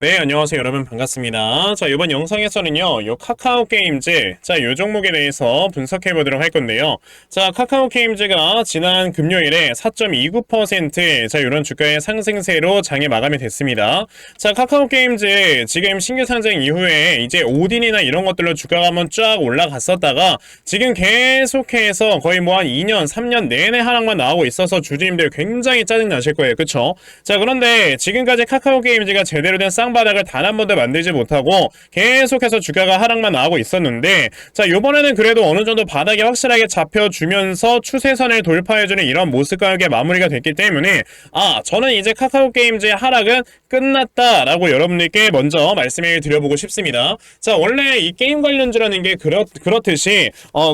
네, 안녕하세요. 여러분 반갑습니다. 자, 이번 영상에서는요, 요 카카오 게임즈, 자, 요 종목에 대해서 분석해 보도록 할 건데요. 자, 카카오 게임즈가 지난 금요일에 4.29%, 자, 요런 주가의 상승세로 장이 마감이 됐습니다. 자, 카카오 게임즈 지금 신규 상장 이후에 이제 오딘이나 이런 것들로 주가가 한번 쫙 올라갔었다가 지금 계속해서 거의 뭐 한 2년, 3년 내내 하락만 나오고 있어서 주주님들 굉장히 짜증 나실 거예요. 그쵸? 자, 그런데 지금까지 카카오 게임즈가 제대로 된 쌍바닥을 단 한 번도 만들지 못하고 계속해서 주가가 하락만 나오고 있었는데, 자, 요번에는 그래도 어느 정도 바닥이 확실하게 잡혀주면서 추세선을 돌파해주는 이런 모습 가격에 마무리가 됐기 때문에 저는 이제 카카오 게임즈의 하락은 끝났다라고 여러분들께 먼저 말씀을 드려보고 싶습니다. 자, 원래 이 게임 관련주라는 게 그렇듯이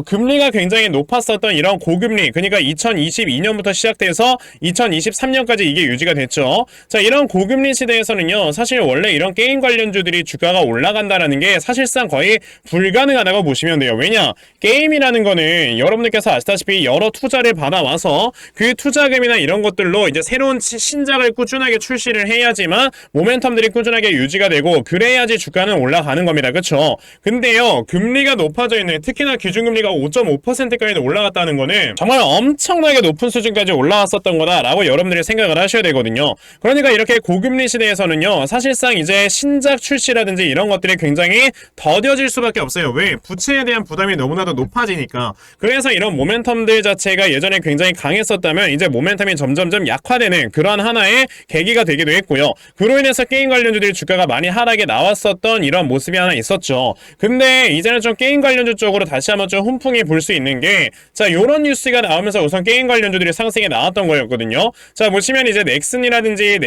금리가 굉장히 높았었던 이런 고금리, 그러니까 2022년부터 시작돼서 2023년까지 이게 유지가 됐죠. 자, 이런 고금리 시대에서는요, 사실 원래 이런 게임 관련주들이 주가가 올라간다라는 게 사실상 거의 불가능하다고 보시면 돼요. 왜냐? 게임이라는 거는 여러분들께서 아시다시피 여러 투자를 받아와서 그 투자금이나 이런 것들로 이제 새로운 신작을 꾸준하게 출시를 해야지만 모멘텀들이 꾸준하게 유지가 되고 그래야지 주가는 올라가는 겁니다. 그쵸? 근데요, 금리가 높아져 있는, 특히나 기준금리가 5.5%까지 올라갔다는 거는 정말 엄청나게 높은 수준까지 올라왔었던 거다라고 여러분들이 생각을 하셔야 되거든요. 그러니까 이렇게 고금리 시대에서는요, 사실상 이제 신작 출시라든지 이런 것들이 굉장히 더뎌질 수밖에 없어요. 왜? 부채에 대한 부담이 너무나도 높아지니까. 그래서 이런 모멘텀들 자체가 예전에 굉장히 강했었다면 이제 모멘텀이 점점점 약화되는 그런 하나의 계기가 되기도 했고요. 그로 인해서 게임 관련주들이 주가가 많이 하락에 나왔었던 이런 모습이 하나 있었죠. 근데 이제는 좀 게임 관련주 쪽으로 다시 한번 좀 훈풍이 불 수 있는 게, 자, 요런 뉴스가 나오면서 우선 게임 관련주들이 상승에 나왔던 거였거든요. 자, 보시면 이제 넥슨이라든지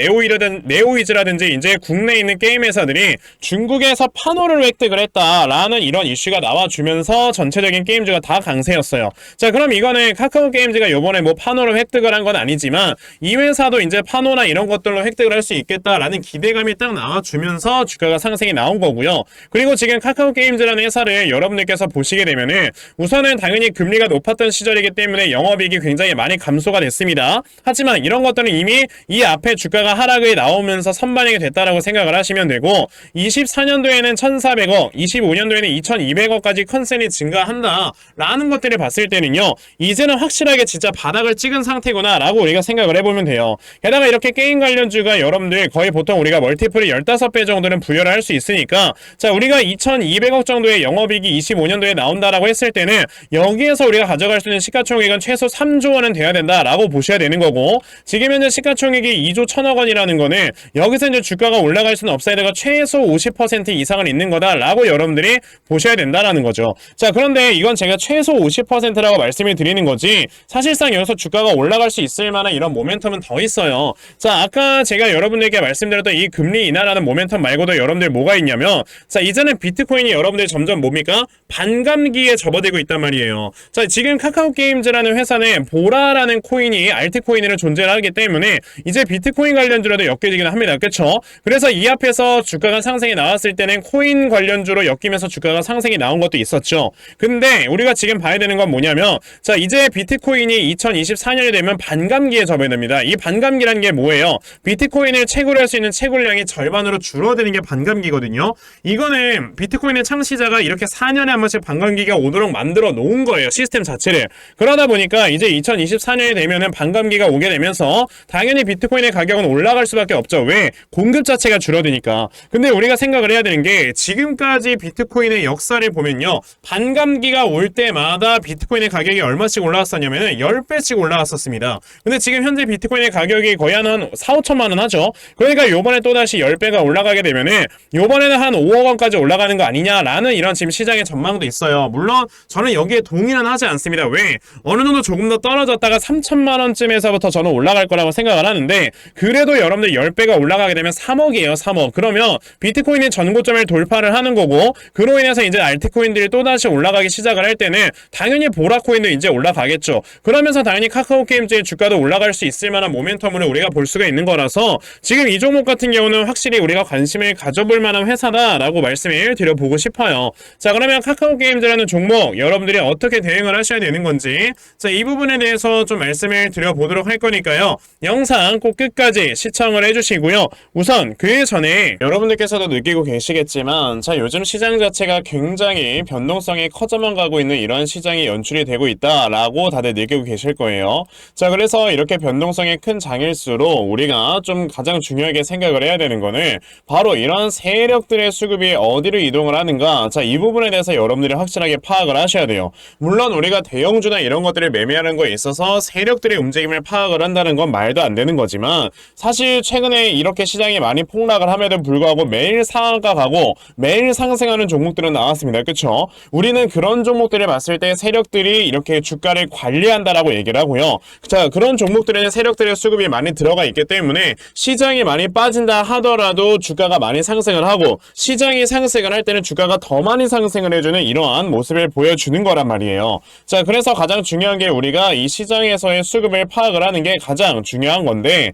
네오위즈라든지 이제 국내에 있는 게임 회사들이 중국에서 판호를 획득을 했다라는 이런 이슈가 나와주면서 전체적인 게임주가 다 강세였어요. 자, 그럼 이거는 카카오 게임즈가 요번에 뭐 판호를 획득을 한 건 아니지만 이 회사도 이제 판호나 이런 것들로 획득을 할 수 있겠다라는 기대감이 딱 나와주면서 주가가 상승이 나온 거고요. 그리고 지금 카카오 게임즈라는 회사를 여러분들께서 보시게 되면은 우선은 당연히 금리가 높았던 시절이기 때문에 영업이익이 굉장히 많이 감소가 됐습니다. 하지만 이런 것들은 이미 이 앞에 주가가 하락이 나오면서 선반영이 됐다라고 생각을 하시면 되고, 24년도에는 1,400억, 25년도에는 2,200억까지 컨센이 증가한다 라는 것들을 봤을 때는요, 이제는 확실하게 진짜 바닥을 찍은 상태구나 라고 우리가 생각을 해보면 돼요. 게다가 이렇게 게임 관련주가 여러분들 거의 보통 우리가 멀티플이 15배 정도는 부여를 할 수 있으니까, 자, 우리가 2,200억 정도의 영업이익이 25년도에 나온다라고 했을 때는 여기에서 우리가 가져갈 수 있는 시가총액은 최소 3조 원은 돼야 된다라고 보셔야 되는 거고, 지금 현재 시가총액이 2조 1천억 원이라는 거는 여기서 이제 주가가 올라갈 수는 업사이드가 최소 50% 이상은 있는 거다라고 여러분들이 보셔야 된다라는 거죠. 자, 그런데 이건 제가 최소 50%라고 말씀을 드리는 거지, 사실상 여기서 주가가 올라갈 수 있을 만한 이런 모멘텀은 더 있어요. 자, 아까 제가 여러분들께 말씀드렸던 이 금리 인하라는 모멘텀 말고도 여러분들 뭐가 있냐면, 자, 이제는 비트코인이 여러분들 점점 뭡니까? 반감기에 접어들고 있단 말이에요. 자, 지금 카카오 게임즈라는 회사는 보라라는 코인이 알트코인으로 존재를 하기 때문에 이제 비트코인 관련주로도 엮여지긴 합니다. 그쵸? 그래서 이 앞에서 주가가 상승이 나왔을 때는 코인 관련주로 엮이면서 주가가 상승이 나온 것도 있었죠. 근데 우리가 지금 봐야 되는 건 뭐냐면, 자, 이제 비트코인이 2024년이 되면 반감기에 접어야 됩니다. 이 반감기라는 게 뭐예요? 비트코인을 채굴 할 수 있는 채굴량이 절반으로 줄어드는 게 반감기거든요. 이거는 비트코인의 창시자가 이렇게 4년에 한 번씩 반감기가 오도록 만들어 놓은 거예요. 시스템 자체를. 그러다 보니까 이제 2024년이 되면은 반감기가 오게 되면서 당연히 비트코인의 가격은 올라갈 수밖에 없죠. 왜? 공급 자체가 줄어드니까. 근데 우리가 생각을 해야 되는 게, 지금까지 비트코인의 역사를 보면요, 반감기가 올 때마다 비트코인의 가격이 얼마씩 올라왔었냐면은 10배씩 올라왔었습니다. 근데 지금 현재 비트코인의 가격이 거의 한 4, 5천만 원 하죠. 그러니까 요번에 또다시 10배가 올라가게 되면은 요번에는 한 5억 원까지 올라가는 거 아니냐라는 이런 지금 시장의 전망도 있어요. 물론 저는 여기에 동의는 하지 않습니다. 왜? 어느 정도 조금 더 떨어졌다가 3천만 원쯤에서부터 저는 올라갈 거라고 생각을 하는데, 그래도 여러분들 10배가 올라가게 되면 3억이에요. 3억. 그러면 비트코인이 전고점을 돌파를 하는 거고, 그로 인해서 이제 알트코인들이 또다시 올라가기 시작을 할 때는 당연히 보라코인도 이제 올라가겠죠. 그러면서 당연히 카카오 게임즈의 주가도 올라갈 수 있을 만한 모멘텀으로 우리가 볼 수가 있는 거라서 지금 이 종목 같은 경우는 확실히 우리가 관심을 가져볼 만한 회사다라고 말씀을 드려보고 싶어요. 자, 그러면 카카오 게임즈라는 종목 여러분들이 어떻게 대응을 하셔야 되는 건지, 자, 이 부분에 대해서 좀 말씀을 드려보도록 할 거니까요, 영상 꼭 끝까지 시청을 해주시고요. 우선 그 전에 여러분들께서도 느끼고 계시겠지만 자 요즘 시장 자체가 굉장히 변동성이 커져만 가고 있는 이런 시장이 연출이 되고 있다라고 다들 느끼고 계실 거예요. 자 그래서 이렇게 변동성이 큰 장일수록 우리가 좀 가장 중요하게 생각을 해야 되는 거는 바로 이런 세력들의 수급이 어디로 이동을 하는가. 자 이 부분에 대해서 여러분들이 확실하게 파악을 하셔야 돼요. 물론 우리가 대형주나 이런 것들을 매매하는 거에 있어서 세력들의 움직임을 파악을 한다는 건 말도 안 되는 거지만 사실 최근에 이렇게 시장이 많이 폭락을 함에도 불구하고 매일 상한가 가고 매일 상승하는 종목들은 나왔습니다. 그쵸? 우리는 그런 종목들을 봤을 때 세력들이 이렇게 주가를 관리한다라고 얘기를 하고요. 자 그런 종목들에는 세력들의 수급이 많이 들어가 있기 때문에 시장이 많이 빠진다 하더라도 주가가 많이 상승을 하고 시장이 상승을 할 때는 주가가 더 많이 상승을 해주는 이러한 모습을 보여주는 거란 말이에요. 자 그래서 가장 중요한 게 우리가 이 시장에서의 수급을 파악을 하는 게 가장 중요한 건데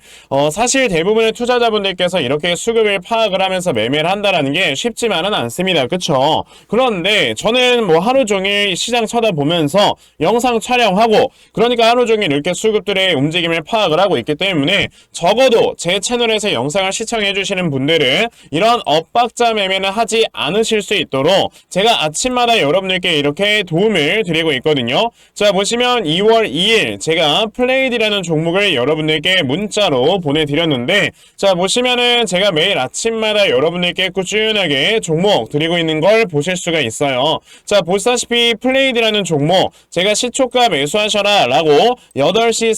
사실 대부분의 투자자분들께서 이렇게 수급을 파악을 하면서 매매를 한다라는 게 쉽지만은 않습니다. 그쵸? 그런데 저는 뭐 하루 종일 시장 쳐다보면서 영상 촬영하고 그러니까 하루 종일 이렇게 수급들의 움직임을 파악을 하고 있기 때문에 적어도 제 채널에서 영상을 시청해 주시는 분들은 이런 엇박자 매매는 하지 않으실 수 있도록 제가 아침마다 여러분들께 이렇게 도움을 드리고 있거든요. 자 보시면 2월 2일 제가 플레이드라는 종목을 여러분들께 문자로 보내드렸는데 자 보시면은 제가 매일 아침마다 여러분들께 꾸준하게 종목 드리고 있는 걸 보실 수가 있어요. 자 보시다시피 플레이드라는 종목 제가 시초가 매수하셔라 라고 8시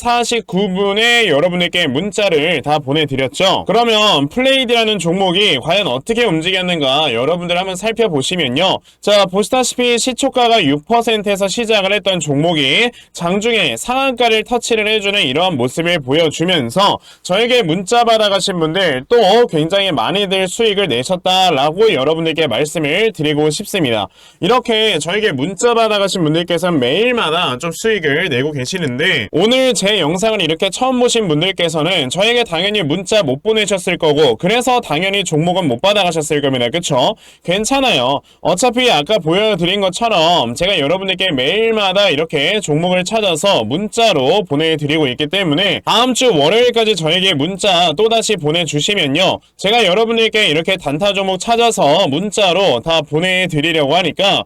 49분에 여러분들께 문자를 다 보내드렸죠. 그러면 플레이드라는 종목이 과연 어떻게 움직였는가 여러분들 한번 살펴보시면요. 자 보시다시피 시초가가 6%에서 시작을 했던 종목이 장중에 상한가를 터치를 해주는 이러한 모습을 보여주면서 저에게 문자 받아가신 분들 또 굉장히 많이들 수익을 내셨다라고 여러분들께 말씀을 드리고 싶습니다. 이렇게 저에게 문자 받아가신 분들께서는 매일마다 좀 수익을 내고 계시는데 오늘 제 영상을 이렇게 처음 보신 분들께서는 저에게 당연히 문자 못 보내셨을 거고 그래서 당연히 종목은 못 받아가셨을 겁니다. 그쵸? 괜찮아요. 어차피 아까 보여드린 것처럼 제가 여러분들께 매일마다 이렇게 종목을 찾아서 문자로 보내드리고 있기 때문에 다음주 월요일까지 저에게 문자 또다시 보내주시면요 제가 여러분들께 이렇게 단타 종목 찾아서 문자로 다 보내드리려고 하니까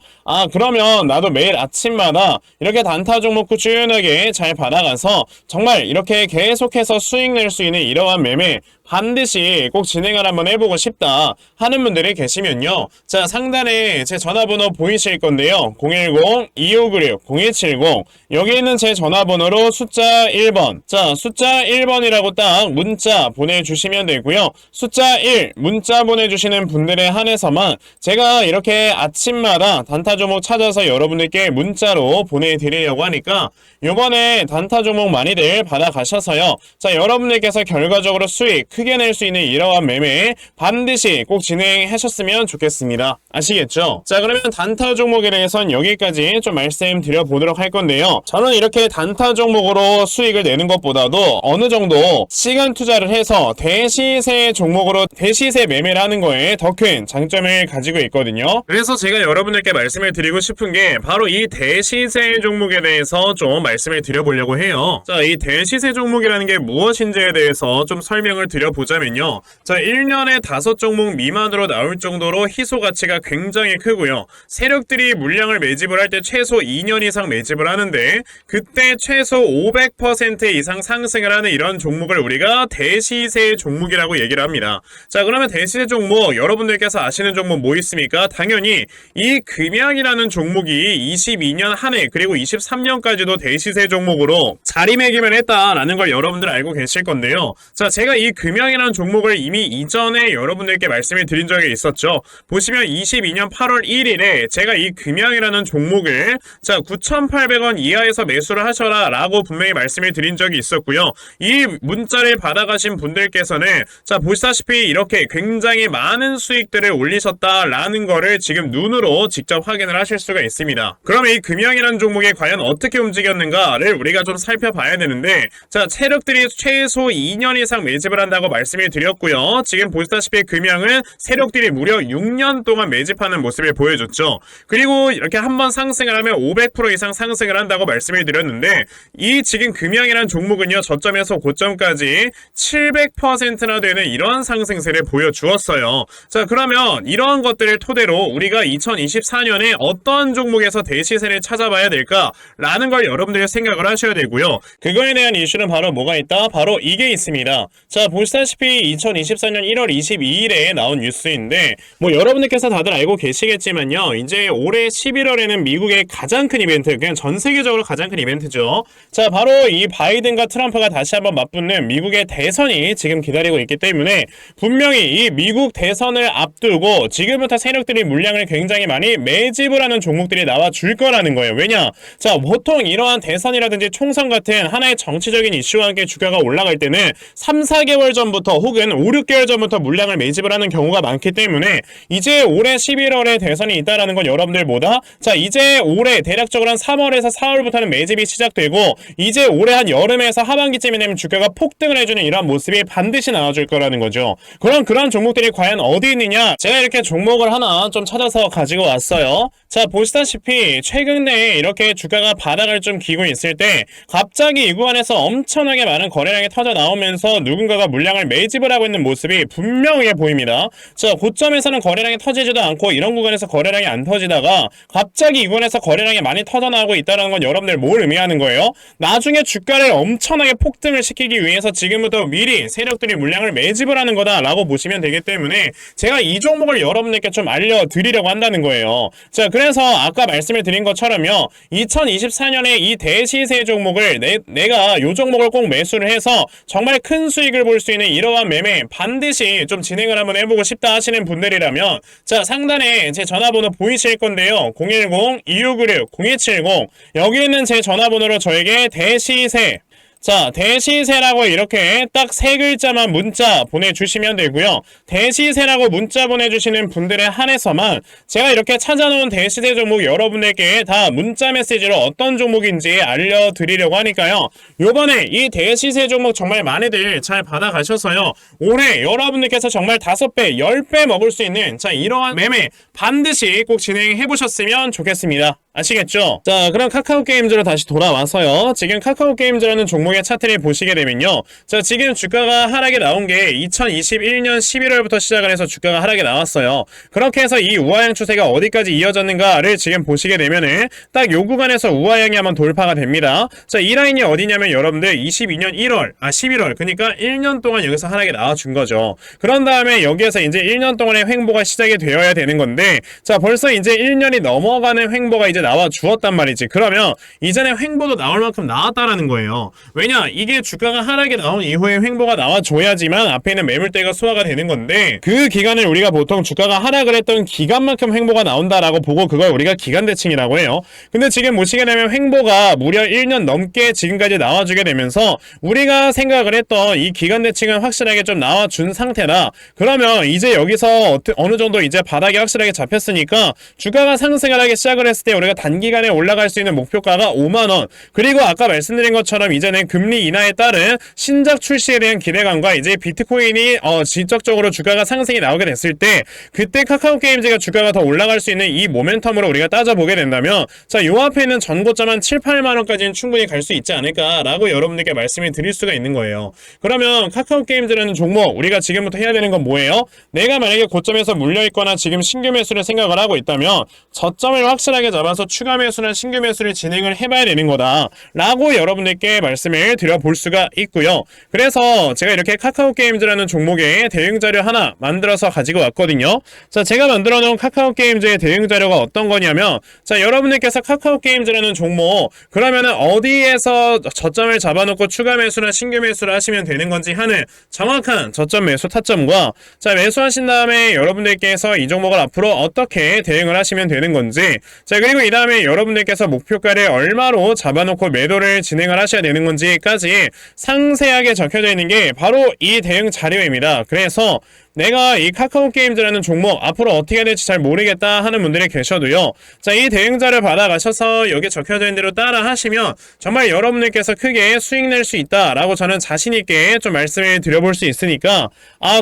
그러면 나도 매일 아침마다 이렇게 단타 종목 꾸준하게 잘 받아가서 정말 이렇게 계속해서 수익 낼 수 있는 이러한 매매 반드시 꼭 진행을 한번 해보고 싶다 하는 분들이 계시면요 자 상단에 제 전화번호 보이실 건데요 010-2596-0170 여기 있는 제 전화번호로 숫자 1번 자 숫자 1번이라고 딱 문자 보내주시면 되고요 숫자 1 문자 보내주시는 분들에 한해서만 제가 이렇게 아침마다 단타 종목 찾아서 여러분들께 문자로 보내드리려고 하니까 요번에 단타 종목 많이들 받아가셔서요 자 여러분들께서 결과적으로 수익 크게 낼 수 있는 이러한 매매 반드시 꼭 진행하셨으면 좋겠습니다. 아시겠죠? 자 그러면 단타 종목에 대해서는 여기까지 좀 말씀드려 보도록 할 건데요. 저는 이렇게 단타 종목으로 수익을 내는 것보다도 어느 정도 시간 투자를 해서 대시세 종목으로 대시세 매매를 하는 거에 더 큰 장점을 가지고 있거든요. 그래서 제가 여러분들께 말씀을 드리고 싶은 게 바로 이 대시세 종목에 대해서 좀 말씀을 드려보려고 해요. 자 이 대시세 종목이라는 게 무엇인지에 대해서 좀 설명을 드려보자면요. 자 1년에 5종목 미만으로 나올 정도로 희소 가치가 굉장히 크고요. 세력들이 물량을 매집을 할 때 최소 2년 이상 매집을 하는데 그때 최소 500% 이상 상승을 하는 이런 종목을 우리가 대시세 종목이라고 얘기를 합니다. 자 그러면 대시세 종목 여러분들께서 아시는 종목 뭐 있습니까? 당연히 이 금양이라는 종목이 22년 한 해 그리고 23년까지도 대시세 종목으로 자리매김을 했다라는 걸 여러분들 알고 계실 건데요. 자 제가 이 금양이라는 종목을 이미 이전에 여러분들께 말씀을 드린 적이 있었죠. 보시면 22년 8월 1일에 제가 이 금양이라는 종목을 자 9,800원 이하에서 매수를 하셔라 라고 분명히 말씀을 드린 적이 있었고요. 이 문자를 받아가신 분들께서는 자 보시다시피 이렇게 굉장히 많은 수익들을 올리셨다라는 거를 지금 눈으로 직접 확인을 하실 수가 있습니다. 그럼 이 금양이라는 종목이 과연 어떻게 움직였는가를 우리가 좀 살펴봐야 되는데 자 세력들이 최소 2년 이상 매집을 한다고 있다라고 말씀을 드렸고요. 지금 보시다시피 금양은 세력들이 무려 6년 동안 매집하는 모습을 보여줬죠. 그리고 이렇게 한번 상승을 하면 500% 이상 상승을 한다고 말씀을 드렸는데 이 지금 금양이라는 종목은요. 저점에서 고점까지 700%나 되는 이러한 상승세를 보여주었어요. 자, 그러면 이러한 것들을 토대로 우리가 2024년에 어떤 종목에서 대시세를 찾아봐야 될까라는 걸 여러분들이 생각을 하셔야 되고요. 그거에 대한 이슈는 바로 뭐가 있다? 바로 이게 있습니다. 자, 보시다시피 2024년 1월 22일에 나온 뉴스인데 뭐 여러분들께서 다들 알고 계시겠지만요. 이제 올해 11월에는 미국의 가장 큰 이벤트, 그냥 전 세계적으로 가장 큰 이벤트죠. 자, 바로 이 바이든과 트럼프가 다시 한번 맞붙는 미국의 대선이 지금 기다리고 있기 때문에 분명히 이 미국 대선을 앞두고 지금부터 세력들이 물량을 굉장히 많이 매집을 하는 종목들이 나와줄 거라는 거예요. 왜냐? 자, 보통 이러한 대선이라든지 총선 같은 하나의 정치적인 이슈와 함께 주가가 올라갈 때는 3, 4개월 전부터 혹은 5, 6개월 전부터 물량을 매집을 하는 경우가 많기 때문에 이제 올해 11월에 대선이 있다라는 건 여러분들 뭐다? 자, 이제 올해 대략적으로 한 3월에서 4월부터는 매집이 시작되고 이제 올해 한 여름에서 하반기쯤이 되면 주가가 폭등을 해주는 이러한 모습이 반드시 나와줄 거라는 거죠. 그럼 그런 종목들이 과연 어디 있느냐? 제가 이렇게 종목을 하나 좀 찾아서 가지고 왔어요. 자, 보시다시피 최근에 이렇게 주가가 바닥을 좀 기고 있을 때 갑자기 이 구간에서 엄청나게 많은 거래량이 터져 나오면서 누군가가 물량을 매집을 하고 있는 모습이 분명해 보입니다. 자, 고점에서는 거래량이 터지지도 않고 이런 구간에서 거래량이 안 터지다가 갑자기 이 구간에서 거래량이 많이 터져 나오고 있다는 건 여러분들 뭘 의미하는 거예요? 나중에 주가를 엄청나게 폭등을 시키기 위해서 지금부터 미리 세력들이 물량을 매집을 하는 거다라고 보시면 되기 때문에 제가 이 종목을 여러분들께 좀 알려드리려고 한다는 거예요. 자, 그래서 아까 말씀을 드린 것처럼요. 2024년에 이 대시세 종목을 내가 이 종목을 꼭 매수를 해서 정말 큰 수익을 볼 수 있는 이러한 매매 반드시 좀 진행을 한번 해보고 싶다 하시는 분들이라면 자, 상단에 제 전화번호 보이실 건데요. 010-2696-0270 여기 있는 제 전화번호로 저에게 대시세 자, 대시세라고 이렇게 딱 세 글자만 문자 보내주시면 되고요. 대시세라고 문자 보내주시는 분들에 한해서만 제가 이렇게 찾아놓은 대시세 종목 여러분들께 다 문자 메시지로 어떤 종목인지 알려드리려고 하니까요. 요번에 이 대시세 종목 정말 많이들 잘 받아가셔서요. 올해 여러분들께서 정말 5배, 10배 먹을 수 있는 자, 이러한 매매 반드시 꼭 진행해보셨으면 좋겠습니다. 아시겠죠? 자, 그럼 카카오게임즈로 다시 돌아와서요. 지금 카카오게임즈라는 종목의 차트를 보시게 되면요. 자, 지금 주가가 하락이 나온 게 2021년 11월부터 시작을 해서 주가가 하락이 나왔어요. 그렇게 해서 이 우하향 추세가 어디까지 이어졌는가를 지금 보시게 되면은 딱 요 구간에서 우하향이 한번 돌파가 됩니다. 자, 이 라인이 어디냐면 여러분들 22년 11월 그러니까 1년 동안 여기서 하락이 나와준 거죠. 그런 다음에 여기에서 이제 1년 동안의 횡보가 시작이 되어야 되는 건데 자, 벌써 이제 1년이 넘어가는 횡보가 이제 나와 주었단 말이지. 그러면 이전에 횡보도 나올 만큼 나왔다라는 거예요. 왜냐? 이게 주가가 하락이 나온 이후에 횡보가 나와줘야지만 앞에 있는 매물대가 소화가 되는 건데 그 기간을 우리가 보통 주가가 하락을 했던 기간만큼 횡보가 나온다라고 보고 그걸 우리가 기간대칭이라고 해요. 근데 지금 보시게 되면 횡보가 무려 1년 넘게 지금까지 나와주게 되면서 우리가 생각을 했던 이 기간대칭은 확실하게 좀 나와준 상태다. 그러면 이제 여기서 어느 정도 이제 바닥이 확실하게 잡혔으니까 주가가 상승을 하기 시작을 했을 때 우리가 단기간에 올라갈 수 있는 목표가가 5만원 그리고 아까 말씀드린 것처럼 이제는 금리 인하에 따른 신작 출시에 대한 기대감과 이제 비트코인이 직접적으로 주가가 상승이 나오게 됐을 때 그때 카카오게임즈가 주가가 더 올라갈 수 있는 이 모멘텀으로 우리가 따져보게 된다면 자, 요 앞에 있는 전고점 한 7, 8만원까지는 충분히 갈 수 있지 않을까라고 여러분들께 말씀을 드릴 수가 있는 거예요. 그러면 카카오게임즈라는 종목 우리가 지금부터 해야 되는 건 뭐예요? 내가 만약에 고점에서 물려있거나 지금 신규 매수를 생각을 하고 있다면 저점을 확실하게 잡아서 추가 매수나 신규 매수를 진행을 해봐야 되는 거다 라고 여러분들께 말씀을 드려볼 수가 있고요. 그래서 제가 이렇게 카카오게임즈라는 종목의 대응자료 하나 만들어서 가지고 왔거든요. 자, 제가 만들어 놓은 카카오게임즈의 대응자료가 어떤 거냐면 자, 여러분들께서 카카오게임즈라는 종목 그러면은 어디에서 저점을 잡아놓고 추가 매수나 신규 매수를 하시면 되는 건지 하는 정확한 저점 매수 타점과 자, 매수하신 다음에 여러분들께서 이 종목을 앞으로 어떻게 대응을 하시면 되는 건지 자, 그리고 이 다음에 여러분들께서 목표가를 얼마로 잡아놓고 매도를 진행을 하셔야 되는 건지까지 상세하게 적혀져 있는 게 바로 이 대응 자료입니다. 그래서 내가 이 카카오게임즈라는 종목 앞으로 어떻게 해야 될지 잘 모르겠다 하는 분들이 계셔도요. 자, 이 대응자를 받아가셔서 여기 적혀져 있는 대로 따라 하시면 정말 여러분들께서 크게 수익 낼 수 있다라고 저는 자신 있게 좀 말씀을 드려볼 수 있으니까,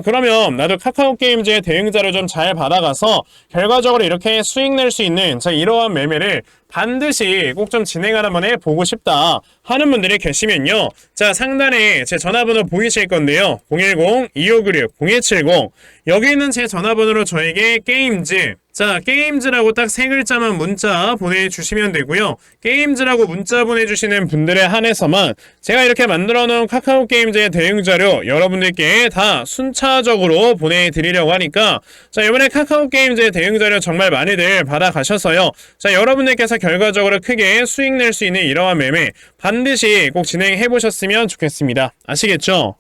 그러면 나도 카카오게임즈의 대응자를 좀 잘 받아가서 결과적으로 이렇게 수익 낼 수 있는 자, 이러한 매매를 반드시 꼭 좀 진행하는 번에 보고 싶다 하는 분들이 계시면요. 자, 상단에 제 전화번호 보이실 건데요. 010-2596-0170 여기 있는 제 전화번호로 저에게 게임즈, 자, 게임즈라고 딱 세 글자만 문자 보내주시면 되고요. 게임즈라고 문자 보내주시는 분들에 한해서만 제가 이렇게 만들어 놓은 카카오 게임즈의 대응 자료 여러분들께 다 순차적으로 보내드리려고 하니까, 자, 이번에 카카오 게임즈의 대응 자료 정말 많이들 받아가셔서요. 자, 여러분들께서 결과적으로 크게 수익 낼 수 있는 이러한 매매 반드시 꼭 진행해 보셨으면 좋겠습니다. 아시겠죠?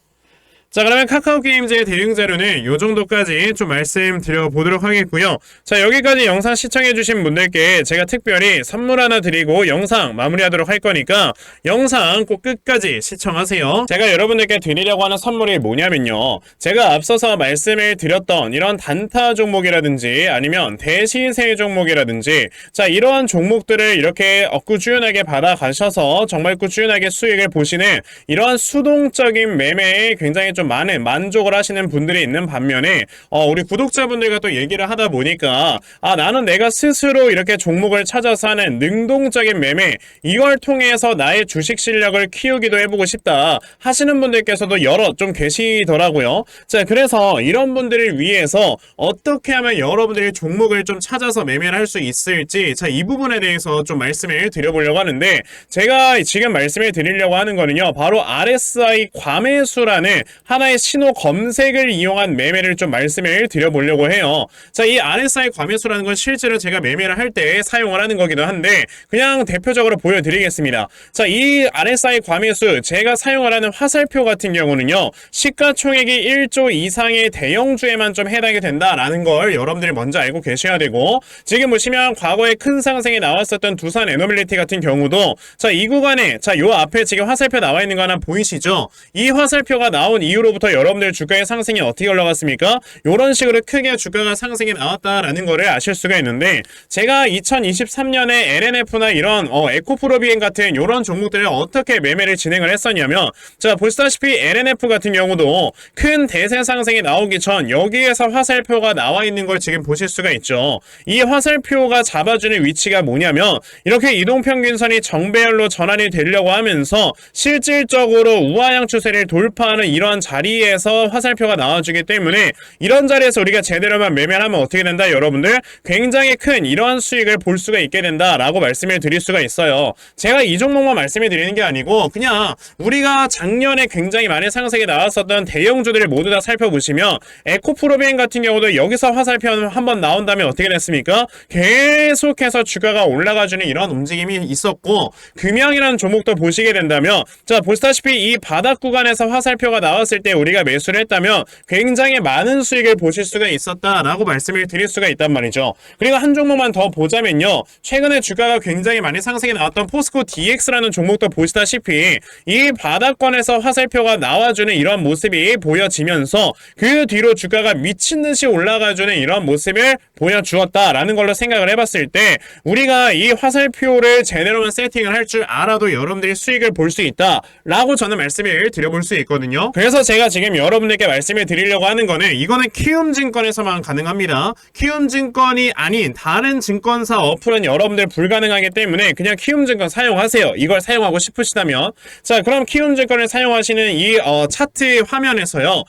자, 그러면 카카오게임즈의 대응 자료는 요 정도까지 좀 말씀드려보도록 하겠고요. 자, 여기까지 영상 시청해주신 분들께 제가 특별히 선물 하나 드리고 영상 마무리하도록 할 거니까 영상 꼭 끝까지 시청하세요. 제가 여러분들께 드리려고 하는 선물이 뭐냐면요. 제가 앞서서 말씀을 드렸던 이런 단타 종목이라든지 아니면 대시세 종목이라든지, 자, 이러한 종목들을 이렇게 꾸준하게 받아가셔서 정말 꾸준하게 수익을 보시는 이러한 수동적인 매매에 굉장히 좀 많은 만족을 하시는 분들이 있는 반면에 우리 구독자분들과 또 얘기를 하다 보니까 나는 내가 스스로 이렇게 종목을 찾아서 하는 능동적인 매매, 이걸 통해서 나의 주식 실력을 키우기도 해보고 싶다 하시는 분들께서도 여러 좀 계시더라고요. 자, 그래서 이런 분들을 위해서 어떻게 하면 여러분들이 종목을 좀 찾아서 매매를 할 수 있을지, 자, 이 부분에 대해서 좀 말씀을 드려보려고 하는데, 제가 지금 말씀을 드리려고 하는 거는요, 바로 RSI 과매수라는 하나의 신호 검색을 이용한 매매를 좀 말씀을 드려보려고 해요. 자, 이 RSI 과매수라는 건 실제로 제가 매매를 할 때 사용을 하는 거기도 한데, 그냥 대표적으로 보여드리겠습니다. 자, 이 RSI 과매수, 제가 사용을 하는 화살표 같은 경우는요, 시가총액이 1조 이상의 대형주에만 좀 해당이 된다라는 걸 여러분들이 먼저 알고 계셔야 되고, 지금 보시면 과거에 큰 상승이 나왔었던 두산 에너빌리티 같은 경우도, 자, 이 구간에, 자, 요 앞에 지금 화살표 나와 있는 거 하나 보이시죠? 이 화살표가 나온 이후로부터 여러분들 주가의 상승이 어떻게 올라갔습니까? 이런 식으로 크게 주가가 상승이 나왔다라는 거를 아실 수가 있는데, 제가 2023년에 LNF나 이런 에코프로비엔 같은 이런 종목들을 어떻게 매매를 진행을 했었냐면, 자, 보시다시피 LNF 같은 경우도 큰 대세 상승이 나오기 전 여기에서 화살표가 나와 있는 걸 지금 보실 수가 있죠. 이 화살표가 잡아주는 위치가 뭐냐면, 이렇게 이동평균선이 정배열로 전환이 되려고 하면서 실질적으로 우하향 추세를 돌파하는 이러한 자리에서 화살표가 나와주기 때문에, 이런 자리에서 우리가 제대로만 매매를 하면 어떻게 된다? 여러분들 굉장히 큰 이러한 수익을 볼 수가 있게 된다라고 말씀을 드릴 수가 있어요. 제가 이 종목만 말씀을 드리는 게 아니고 그냥 우리가 작년에 굉장히 많은 상승이 나왔었던 대형주들을 모두 다 살펴보시면, 에코프로비엔 같은 경우도 여기서 화살표 한번 나온 다음에 어떻게 됐습니까? 계속해서 주가가 올라가주는 이런 움직임이 있었고, 금양이라는 종목도 보시게 된다면, 자, 보시다시피 이 바닥 구간에서 화살표가 나왔을 때 우리가 매수를 했다면 굉장히 많은 수익을 보실 수가 있었다라고 말씀을 드릴 수가 있단 말이죠. 그리고 한 종목만 더 보자면요, 최근에 주가가 굉장히 많이 상승이 나왔던 포스코 DX라는 종목도 보시다시피 이 바닥권에서 화살표가 나와주는 이런 모습이 보여지면서 그 뒤로 주가가 미친듯이 올라가주는 이런 모습을 보여주었다라는 걸로 생각을 해봤을 때, 우리가 이 화살표를 제대로만 세팅을 할 줄 알아도 여러분들이 수익을 볼 수 있다라고 저는 말씀을 드려볼 수 있거든요. 그래서 제가 지금 여러분들께 말씀을 드리려고 하는 거는, 이거는 키움증권에서만 가능합니다. 키움증권이 아닌 다른 증권사 어플은 여러분들 불가능하기 때문에 그냥 키움증권 사용하세요. 이걸 사용하고 싶으시다면. 자, 그럼 키움증권을 사용하시는 이 차트 화면에서요,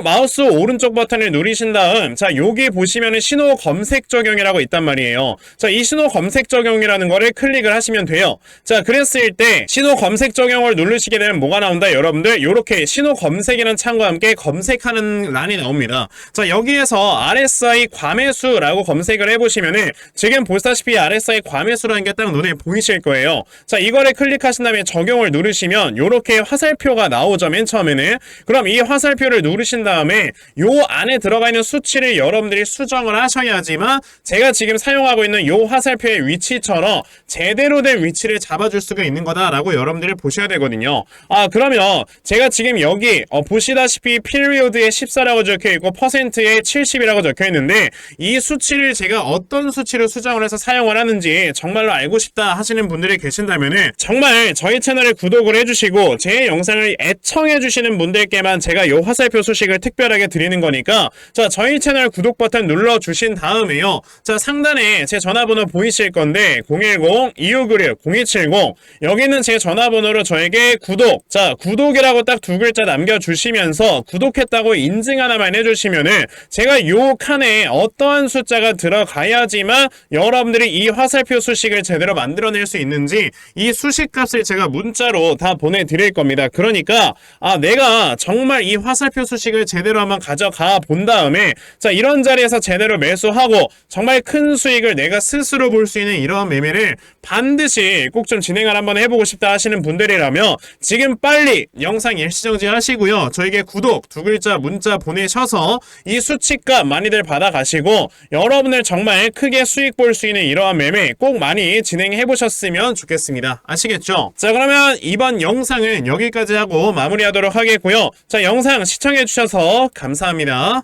마우스 오른쪽 버튼을 누르신 다음, 자, 여기 보시면은 신호 검색 적용이라고 있단 말이에요. 자, 이 신호 검색 적용이라는 거를 클릭을 하시면 돼요. 자, 그랬을 때 신호 검색 적용을 누르시게 되면 뭐가 나온다? 여러분들 요렇게 신호 검색이라는 창과 함께 검색하는 란이 나옵니다. 자, 여기에서 RSI 과매수라고 검색을 해보시면은 지금 보시다시피 RSI 과매수라는 게 딱 눈에 보이실 거예요. 자, 이거를 클릭하신 다음에 적용을 누르시면 요렇게 화살표가 나오죠, 맨 처음에는. 그럼 이 화살표를 누르신 다음에 요 안에 들어가 있는 수치를 여러분들이 수정을 하셔야지만 제가 지금 사용하고 있는 요 화살표의 위치처럼 제대로 된 위치를 잡아줄 수가 있는 거다라고 여러분들이 보셔야 되거든요. 그러면 제가 지금 여기 보시다시피 피리오드에 14라고 적혀있고 퍼센트에 70이라고 적혀있는데 이 수치를 제가 어떤 수치로 수정을 해서 사용을 하는지 정말로 알고 싶다 하시는 분들이 계신다면은 정말 저희 채널에 구독을 해주시고 제 영상을 애청해주시는 분들께만 제가 이 화살표 소식을 특별하게 드리는 거니까 자, 저희 채널 구독 버튼 눌러주신 다음에요. 자, 상단에 제 전화번호 보이실 건데 010-2596-0270 여기는 제 전화번호로 저에게 구독, 자, 구독이라고 딱 두 글자 남겨주시면서 구독했다고 인증 하나만 해주시면은 제가 요 칸에 어떠한 숫자가 들어가야지만 여러분들이 이 화살표 수식을 제대로 만들어낼 수 있는지 이 수식 값을 제가 문자로 다 보내드릴 겁니다. 그러니까 내가 정말 이 화살표 수식을 제대로 한번 가져가 본 다음에 자, 이런 자리에서 제대로 매수하고 정말 큰 수익을 내가 스스로 볼 수 있는 이러한 매매를 반드시 꼭 좀 진행을 한번 해보고 싶다 하시는 분들이라면 지금 빨리 영상 일시정지 하시고요. 저에게 구독 두 글자 문자 보내셔서 이 수치값 많이들 받아가시고 여러분을 정말 크게 수익 볼 수 있는 이러한 매매 꼭 많이 진행해 보셨으면 좋겠습니다. 아시겠죠? 자, 그러면 이번 영상은 여기까지 하고 마무리하도록 하겠고요. 자, 영상 시청해 주셔서 감사합니다.